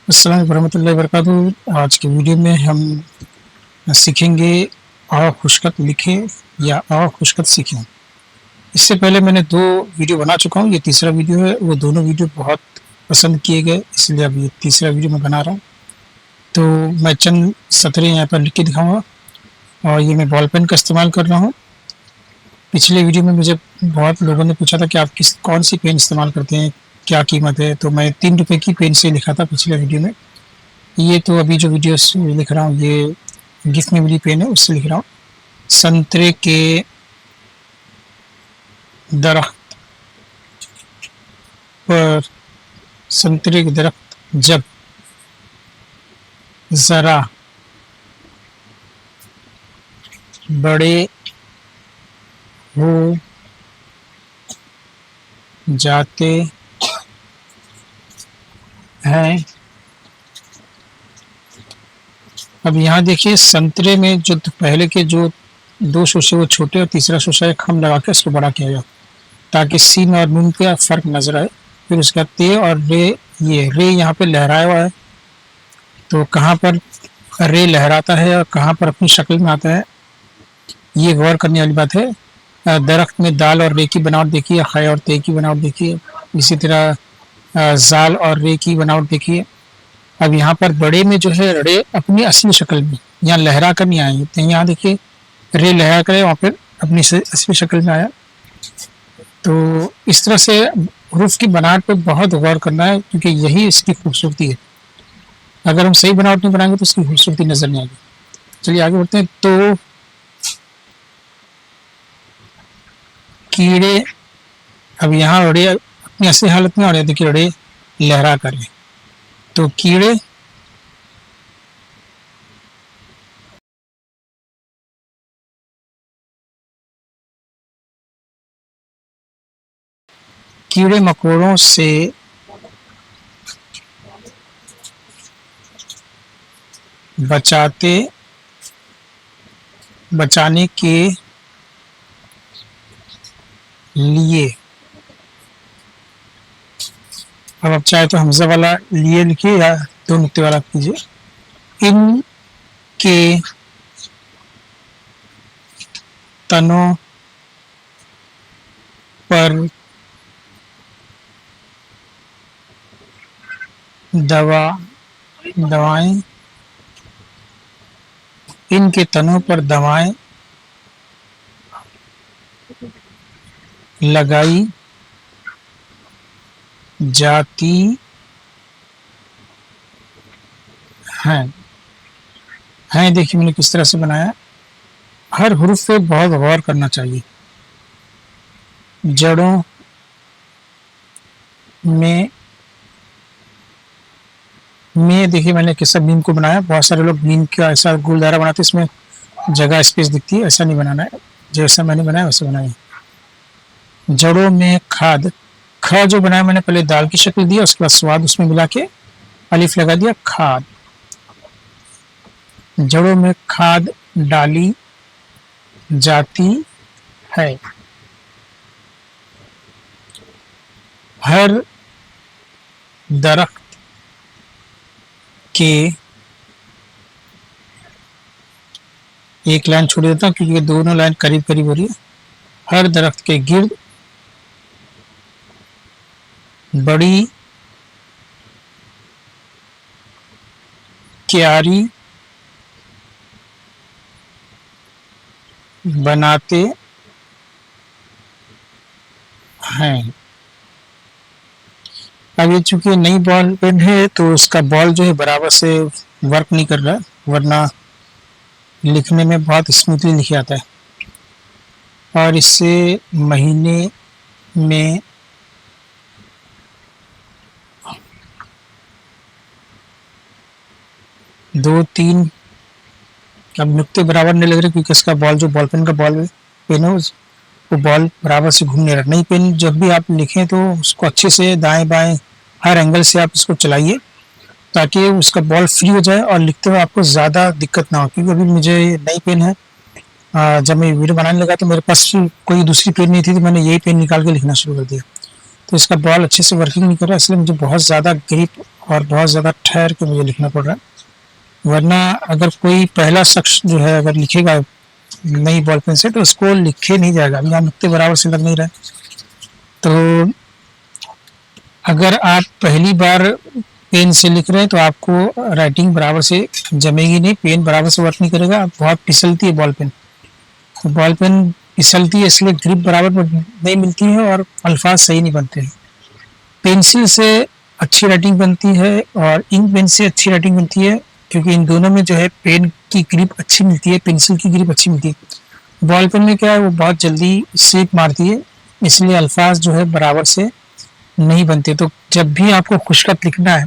अस्सलाम वरहमतुल्लाहि वबरकातुहू। आज के वीडियो में हम सीखेंगे अ खुशखत लिखें या अ खुशखत सीखें। इससे पहले मैंने 2 वीडियो बना चुका हूँ, ये तीसरा वीडियो है। वो दोनों वीडियो बहुत पसंद किए गए, इसलिए अब ये तीसरा वीडियो मैं बना रहा हूँ। तो मैं चंद सतरें यहाँ पर लिख के दिखाऊँगा और ये मैं बॉल पेन का इस्तेमाल कर रहा हूँ। पिछले वीडियो में मुझे बहुत लोगों ने पूछा था कि आप कौन-सी पेन इस्तेमाल करते हैं, क्या कीमत है? तो मैं ₹3 की पेन से लिखा था पिछले वीडियो में। ये तो अभी जो वीडियोस लिख रहा हूँ ये गिफ्ट में मिली पेन है, उससे लिख रहा हूँ। संतरे के दरख्त पर संतरे के दरख्त जब ज़रा बड़े हो जाते हैं। अब यहाँ देखिए संतरे में जो पहले के जो 2 शोशे वो छोटे और तीसरा शोशा एक खम लगा के उसको बड़ा किया गया, ताकि सीन और नून का फ़र्क नज़र आए। फिर उसके बाद ते और रे, ये रे यहाँ पे लहराया हुआ है, तो कहाँ पर रे लहराता है और कहाँ पर अपनी शक्ल में आता है, ये गौर करने वाली बात है। दरख्त में दाल और रे की बनावट देखिए, ख़ै और ते की बनावट देखिए, इसी तरह ज़ाल और रे की बनावट देखिए। अब यहाँ पर बड़े में जो है रे अपनी असली शक्ल में, यहाँ लहरा कर नहीं आएंगे, तो यहाँ देखिए रे लहरा कर वहाँ पर अपनी असली शक्ल में आया। तो इस तरह से हरूफ की बनावट पे बहुत गौर करना है, क्योंकि यही इसकी खूबसूरती है। अगर हम सही बनावट नहीं बनाएंगे तो इसकी खूबसूरती नज़र नहीं आएगी। चलिए आगे बढ़ते हैं। तो कीड़े, अब यहाँ रे अपनी असली हालत में और ये देखिए रे लहरा कर है, तो कीड़े कीड़े मकोड़ों से बचाने के लिए, अब आप चाहे तो हमजा वाला लिए लिखिए या 2 नुक्ते वाला कीजिए। इन के तनों पर दवाएं इनके तनों पर दवाएं लगाई जाती हैं। देखिए मैंने किस तरह से बनाया। हर हुरूफ पे बहुत गौर करना चाहिए। जड़ों में देखिए मैंने किस मीम को बनाया। बहुत सारे लोग मीम का ऐसा गोल दायरा बनाते हैं, इसमें जगह स्पेस दिखती है, ऐसा नहीं बनाना है, जैसा मैंने बनाया वैसे बनाया। जड़ों में खाद, ख जो बनाया मैंने पहले दाल की शक्ल दी, उसके बाद स्वाद उसमें मिला के अलिफ लगा दिया, खाद। जड़ों में खाद डाली जाती है। हर दरख्त के, एक लाइन छोड़ देता हूँ क्योंकि दोनों लाइन करीब करीब हो रही है। हर दरख्त के गिर्द बड़ी क्यारी बनाते हैं। अब ये चूंकि नई बॉल पेन है तो उसका बॉल जो है बराबर से वर्क नहीं कर रहा है, वरना लिखने में बहुत स्मूथली लिख आता है। और इससे महीने में दो तीन, अब नुक्ते बराबर नहीं लग रहे क्योंकि इसका बॉल जो बॉल पेन का बॉल पेन है वो बॉल बराबर से घूमने रहा। नई पेन जब भी आप लिखें तो उसको अच्छे से दाएं बाएं हर एंगल से आप इसको चलाइए, ताकि उसका बॉल फ्री हो जाए और लिखते हुए आपको ज़्यादा दिक्कत ना हो। क्योंकि अभी मुझे नई पेन है, जब मैं वीडियो बनाने लगा तो मेरे पास कोई दूसरी पेन नहीं थी, तो मैंने यही पेन निकाल के लिखना शुरू कर दिया। तो इसका बॉल अच्छे से वर्किंग नहीं कर रहा है, इसलिए मुझे बहुत ज़्यादा ग्रिप और बहुत ज़्यादा ठहर के मुझे लिखना पड़ रहा है। वरना अगर कोई पहला शख्स जो है अगर लिखेगा नई बॉल पेन से तो उसको लिखे नहीं जाएगा, यहाँ नुक्ते बराबर से लग नहीं रहे। तो अगर आप पहली बार पेन से लिख रहे हैं तो आपको राइटिंग बराबर से जमेगी नहीं, पेन बराबर से वर्क नहीं करेगा, बहुत फिसलती है बॉल पेन। तो बॉल पेन फिसलती है इसलिए ग्रिप बराबर नहीं मिलती है और अल्फाज सही नहीं बनते हैं। पेंसिल से अच्छी राइटिंग बनती है और इंक पेन से अच्छी राइटिंग बनती है, क्योंकि इन दोनों में जो है पेन की ग्रिप अच्छी मिलती है, पेंसिल की ग्रिप अच्छी मिलती है। बॉल पेन में क्या है वो बहुत जल्दी स्लिप मारती है, इसलिए अल्फाज जो है बराबर से नहीं बनते। तो जब भी आपको खुशखत लिखना है,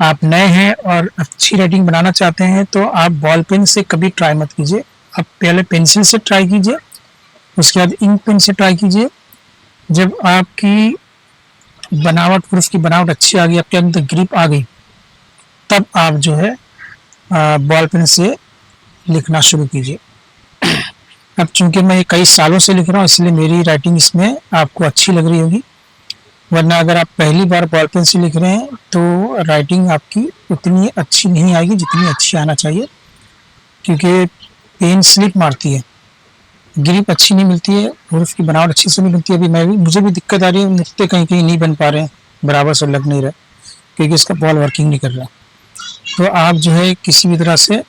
आप नए हैं और अच्छी राइटिंग बनाना चाहते हैं, तो आप बॉल पेन से कभी ट्राई मत कीजिए। आप पहले पेंसिल से ट्राई कीजिए, उसके बाद इंक पेन से ट्राई कीजिए। जब आपकी बनावट, प्रूफ की बनावट अच्छी आ गई, आपके अंदर ग्रिप आ गई, तब आप जो है बॉल पेन से लिखना शुरू कीजिए। अब चूंकि मैं कई सालों से लिख रहा हूँ इसलिए मेरी राइटिंग इसमें आपको अच्छी लग रही होगी, वरना अगर आप पहली बार बॉल पेन से लिख रहे हैं तो राइटिंग आपकी उतनी अच्छी नहीं आएगी जितनी अच्छी आना चाहिए, क्योंकि पेन स्लिप मारती है, ग्रिप अच्छी नहीं मिलती है, प्रूफ की बनावट अच्छी से नहीं बनती है। अभी मुझे भी दिक्कत आ रही है, नुक्ते कहीं कहीं नहीं बन पा रहे हैं, बराबर से लग नहीं रहे, क्योंकि इसका बॉल वर्किंग नहीं कर रहा। तो आप जो है किसी भी तरह से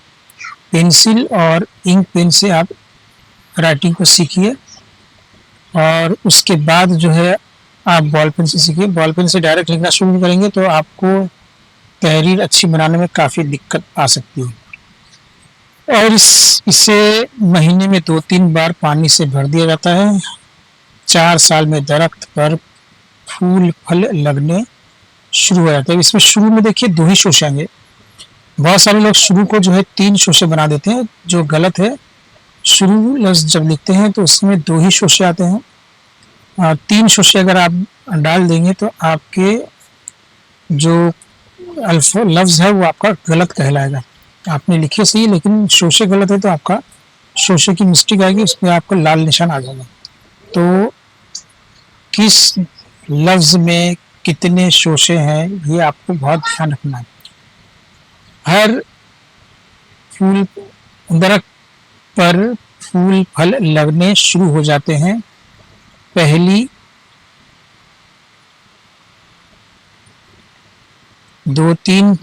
पेंसिल और इंक पेन से आप राइटिंग को सीखिए और उसके बाद जो है आप बॉल पेन से सीखिए। बॉल पेन से डायरेक्ट लिखना शुरू करेंगे तो आपको तहरीर अच्छी बनाने में काफ़ी दिक्कत आ सकती है। और इसे महीने में 2-3 बार पानी से भर दिया जाता है। 4 साल में दरख्त पर फूल फल लगने शुरू हो जाते हैं। इसमें शुरू में देखिए 2 ही शोशे आएंगे। बहुत सारे लोग शुरू को जो है 3 शोशे बना देते हैं, जो गलत है। शुरू लफ्ज़ जब लिखते हैं तो उसमें 2 ही शोशे आते हैं। 3 शोशे अगर आप डाल देंगे तो आपके जो लफ्ज़ है वो आपका गलत कहलाएगा। आपने लिखे सही लेकिन शोशे गलत है तो आपका शोशे की मिस्टेक आएगी, उसमें आपका लाल निशान आ जाएगा। तो किस लफ्ज़ में कितने शोशे हैं ये आपको बहुत ध्यान रखना है। हर फूल दरख्त पर फूल फल लगने शुरू हो जाते हैं। पहली 2-3,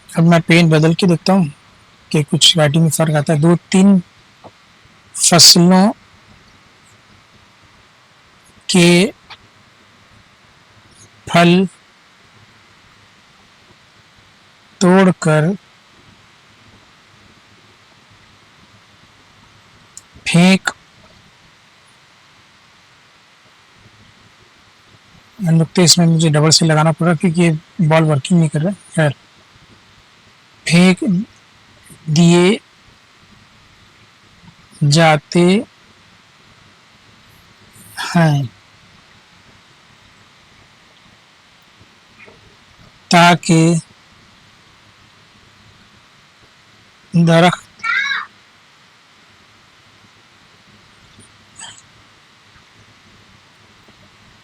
अब मैं पेन बदल के देखता हूँ कि कुछ राइटिंग में फ़र्क आता है। 2-3 फसलों के फल तोड़कर फेंक, नुक्ते इसमें मुझे डबल से लगाना पड़ा क्योंकि ये बॉल वर्किंग नहीं कर रहा है। खैर, फेंक दिए जाते हैं ताकि दरख्त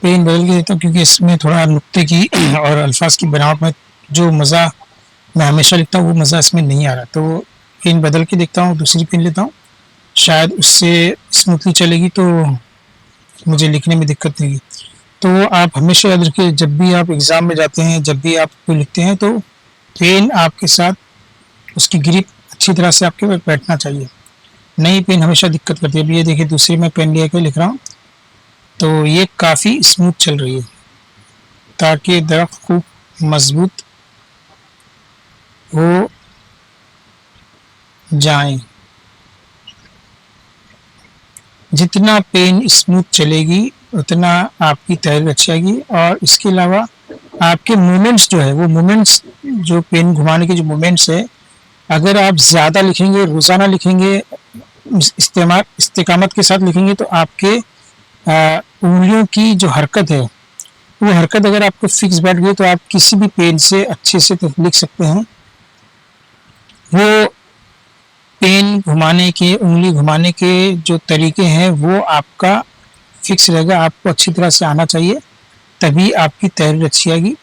पेन बदल के देता हूँ क्योंकि इसमें थोड़ा नुक्ते की और अल्फाज की बनावट में जो मज़ा मैं हमेशा लिखता हूँ वो मज़ा इसमें नहीं आ रहा। तो पेन बदल के देखता हूँ, दूसरी पेन लेता हूँ, शायद उससे स्मूथली चलेगी तो मुझे लिखने में दिक्कत नहीं। तो आप हमेशा याद रखिए, जब भी आप एग्ज़ाम में जाते हैं, जब भी आप कोई लिखते हैं तो पेन आपके साथ उसकी ग्रिप अच्छी तरह से आपके बैठना चाहिए। नई पेन हमेशा दिक्कत करती है। अभी ये देखिए दूसरी मैं पेन लेकर लिख रहा हूँ तो ये काफ़ी स्मूथ चल रही है, ताकि दरख्त खूब मजबूत हो जाए। जितना पेन स्मूथ चलेगी उतना आपकी तहरीर अच्छी आएगी। और इसके अलावा आपके मूवमेंट्स जो है, वो मूवमेंट्स जो पेन घुमाने के जो मूवमेंट्स है, अगर आप ज़्यादा लिखेंगे, रोज़ाना लिखेंगे, इस्तेकामत के साथ लिखेंगे तो आपके उंगलियों की जो हरकत है वो हरकत अगर आपको फिक्स बैठ गई तो आप किसी भी पेन से अच्छे से लिख सकते हैं। वो पेन घुमाने के, उंगली घुमाने के जो तरीके हैं वो आपका फिक्स रहेगा, आपको अच्छी तरह से आना चाहिए। तभी आपकी तहरीर अच्छी आएगी।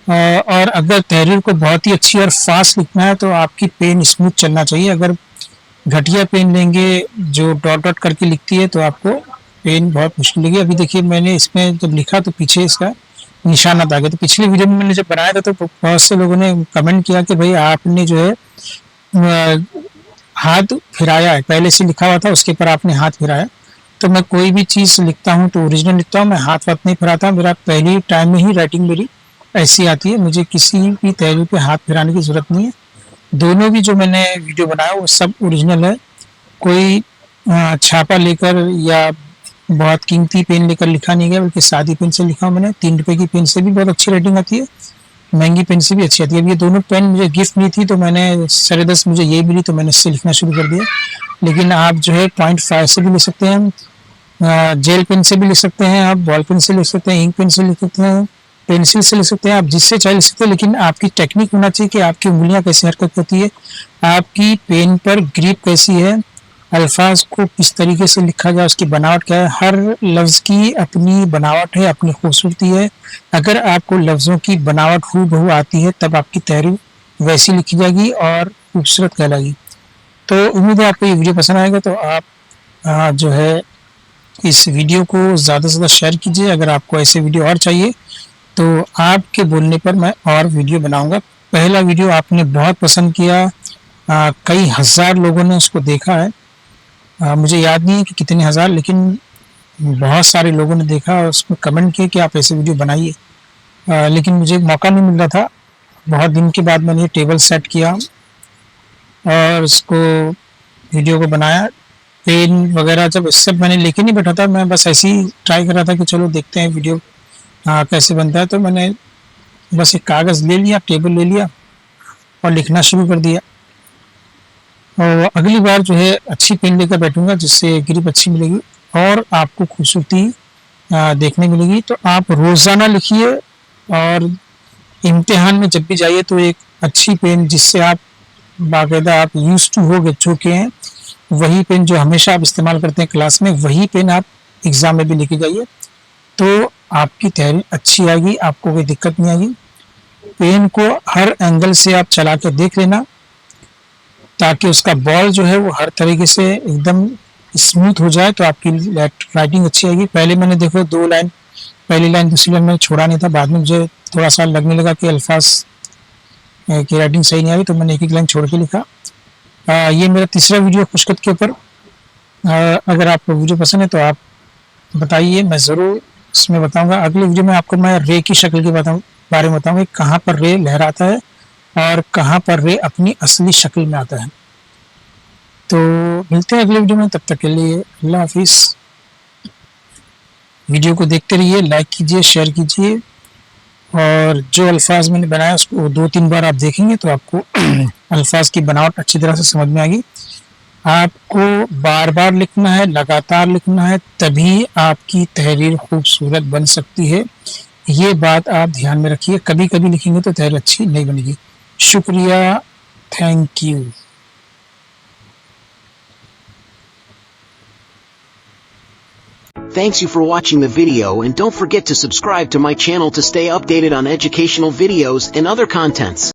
और अगर तहरीर को बहुत ही अच्छी और फास्ट लिखना है तो आपकी पेन स्मूथ चलना चाहिए। अगर घटिया पेन लेंगे जो डॉट डॉट करके लिखती है तो आपको पेन बहुत मुश्किल लगी। अभी देखिए मैंने इसमें जब लिखा तो पीछे इसका निशानात आ गया। तो पिछली वीडियो में मैंने जब बनाया था तो बहुत से लोगों ने कमेंट किया कि भाई आपने जो है हाथ फिराया है, पहले से लिखा हुआ था उसके ऊपर आपने हाथ फिराया। तो मैं कोई भी चीज़ लिखता हूँ तो ओरिजिनल लिखता हूँ, मैं हाथ वाथ नहीं फिराता। मेरा पहली टाइम में ही राइटिंग मेरी ऐसी आती है, मुझे किसी भी तहरीर पे हाथ फिराने की ज़रूरत नहीं है। दोनों भी जो मैंने वीडियो बनाया वो सब ओरिजिनल है। कोई छापा लेकर या बहुत कीमती पेन लेकर लिखा नहीं गया, बल्कि सादी पेन से लिखा मैंने। 3 रुपए की पेन से भी बहुत अच्छी राइटिंग आती है, महंगी पेन से भी अच्छी आती है। अब ये दोनों पेन मुझे गिफ्ट मिली थी तो मैंने 10.5 मुझे ये मिली तो मैंने इससे लिखना शुरू कर दिया। लेकिन आप जो है 0.5 से भी लिख सकते हैं, जेल पेन से भी लिख सकते हैं, आप बॉल पेन से लिख सकते हैं, इंक पेन से लिख सकते हैं, पेंसिल से लिख सकते हैं, आप जिससे चाहे लिख सकते हैं। लेकिन आपकी टेक्निक होना चाहिए कि आपकी उंगलियां कैसे हरकत करती है, आपकी पेन पर ग्रिप कैसी है, अल्फाज को किस तरीके से लिखा जाए, उसकी बनावट क्या है। हर लफ्ज़ की अपनी बनावट है, अपनी खूबसूरती है। अगर आपको लफ्ज़ों की बनावट हूबहू आती है तब आपकी तहरीर वैसी लिखी जाएगी और खूबसूरत कहलाएगी। तो उम्मीद है आपको ये वीडियो पसंद आएगा। तो आप जो है इस वीडियो को ज़्यादा से ज़्यादा शेयर कीजिए। अगर आपको ऐसे वीडियो और चाहिए तो आपके बोलने पर मैं और वीडियो बनाऊंगा। पहला वीडियो आपने बहुत पसंद किया, कई हज़ार लोगों ने उसको देखा है। मुझे याद नहीं है कि कितने हज़ार, लेकिन बहुत सारे लोगों ने देखा और उसमें कमेंट किए कि आप ऐसे वीडियो बनाइए। लेकिन मुझे मौका नहीं मिल रहा था। बहुत दिन के बाद मैंने ये टेबल सेट किया और उसको वीडियो को बनाया। पेन वगैरह जब इससे मैंने लेके नहीं बैठा था, मैं बस ऐसे ही ट्राई कर रहा था कि चलो देखते हैं वीडियो कैसे बनता है। तो मैंने बस एक कागज़ ले लिया, टेबल ले लिया और लिखना शुरू कर दिया। और अगली बार जो है अच्छी पेन लेकर बैठूंगा जिससे ग्रिप अच्छी मिलेगी और आपको खूबसूरती देखने मिलेगी। तो आप रोज़ाना लिखिए और इम्तिहान में जब भी जाइए तो एक अच्छी पेन जिससे आप बाकायदा आप यूज टू हो चुके हैं, वही पेन जो हमेशा आप इस्तेमाल करते हैं क्लास में, वही पेन आप एग्ज़ाम में भी लेके जाइए तो आपकी तहरीर अच्छी आएगी, आपको कोई दिक्कत नहीं आएगी। पेन को हर एंगल से आप चला के देख लेना ताकि उसका बॉल जो है वो हर तरीके से एकदम स्मूथ हो जाए तो आपकी राइटिंग अच्छी आएगी। पहले मैंने देखो 2 लाइन, पहली लाइन दूसरी लाइन मैंने छोड़ा नहीं था, बाद में मुझे थोड़ा सा लगने लगा कि अल्फाज की राइटिंग सही नहीं आई तो मैंने एक लाइन छोड़ के लिखा। ये मेरा तीसरा वीडियो खुशखत के ऊपर। अगर आपको वीडियो पसंद है तो आप बताइए, मैं ज़रूर इसमें बताऊंगा। अगले वीडियो में आपको मैं रे की शक्ल के बारे में बताऊंगा, कहाँ पर रे लहराता है और कहाँ पर रे अपनी असली शक्ल में आता है। तो मिलते हैं अगले वीडियो में, तब तक के लिए अल्लाह हाफिज़। वीडियो को देखते रहिए, लाइक कीजिए, शेयर कीजिए और जो अल्फाज मैंने बनाया उसको 2-3 बार आप देखेंगे तो आपको अल्फाज की बनावट अच्छी तरह से समझ में आएगी। आपको बार बार लिखना है, लगातार लिखना है, तभी आपकी तहरीर खूबसूरत बन सकती है। ये बात आप ध्यान में रखिए। कभी कभी लिखेंगे तो तहरीर अच्छी नहीं बनेगी। शुक्रिया, thank you. Thanks you for watching the video, and don't forget to subscribe to my channel to stay updated on educational videos and other contents.